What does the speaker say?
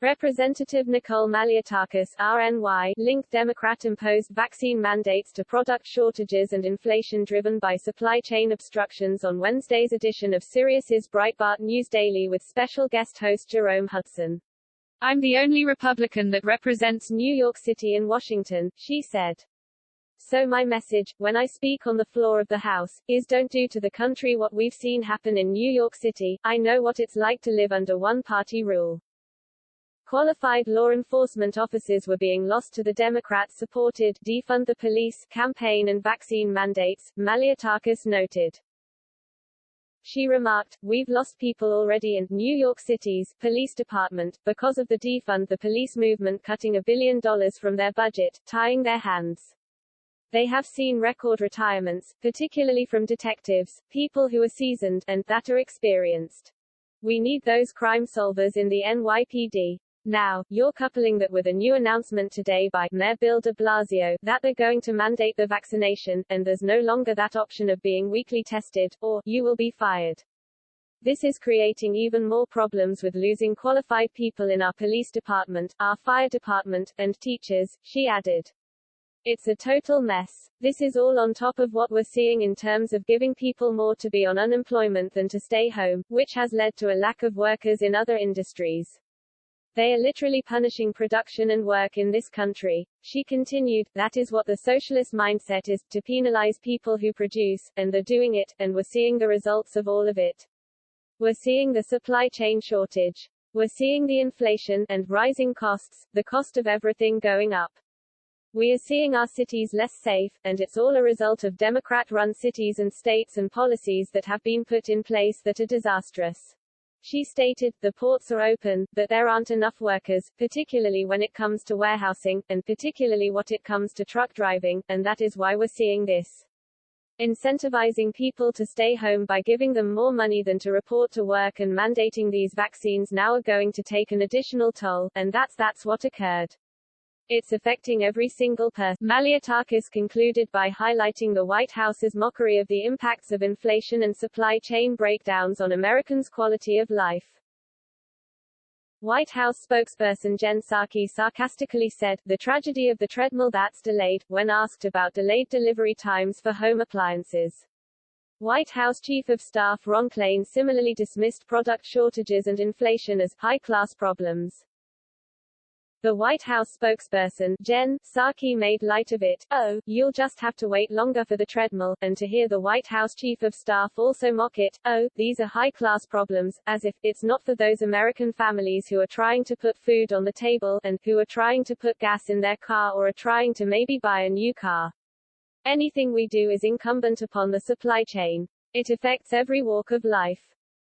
Representative Nicole Malliotakis, RNY, linked Democrat-imposed vaccine mandates to product shortages and inflation driven by supply chain obstructions on Wednesday's edition of Sirius's Breitbart News Daily with special guest host Jerome Hudson. "I'm the only Republican that represents New York City and Washington," she said. "So my message, when I speak on the floor of the House, is don't do to the country what we've seen happen in New York City. I know what it's like to live under one-party rule." Qualified law enforcement officers were being lost to the Democrat-supported defund the police campaign and vaccine mandates, Malliotakis noted. She remarked, "We've lost people already in New York City's police department, because of the defund the police movement cutting $1 billion from their budget, tying their hands. They have seen record retirements, particularly from detectives, people who are seasoned, and that are experienced. We need those crime solvers in the NYPD. Now, you're coupling that with a new announcement today by Mayor Bill de Blasio, that they're going to mandate the vaccination, and there's no longer that option of being weekly tested, or, you will be fired. This is creating even more problems with losing qualified people in our police department, our fire department, and teachers," she added. "It's a total mess. This is all on top of what we're seeing in terms of giving people more to be on unemployment than to stay home, which has led to a lack of workers in other industries. They are literally punishing production and work in this country," she continued. "That is what the socialist mindset is, to penalize people who produce, and they're doing it, and we're seeing the results of all of it. We're seeing the supply chain shortage. We're seeing the inflation, and rising costs, the cost of everything going up. We are seeing our cities less safe, and it's all a result of Democrat-run cities and states and policies that have been put in place that are disastrous." She stated, "The ports are open, but there aren't enough workers, particularly when it comes to warehousing, and particularly when it comes to truck driving, and that is why we're seeing this. Incentivizing people to stay home by giving them more money than to report to work and mandating these vaccines now are going to take an additional toll, and that's what occurred. It's affecting every single person." Malliotakis concluded by highlighting the White House's mockery of the impacts of inflation and supply chain breakdowns on Americans' quality of life. White House spokesperson Jen Psaki sarcastically said, "The tragedy of the treadmill that's delayed," when asked about delayed delivery times for home appliances. White House Chief of Staff Ron Klain similarly dismissed product shortages and inflation as high-class problems. The White House spokesperson, Jen Psaki, made light of it. "Oh, you'll just have to wait longer for the treadmill," and to hear the White House Chief of Staff also mock it. "Oh, these are high-class problems," as if, it's not for those American families who are trying to put food on the table, and who are trying to put gas in their car or are trying to maybe buy a new car. Anything we do is incumbent upon the supply chain. It affects every walk of life.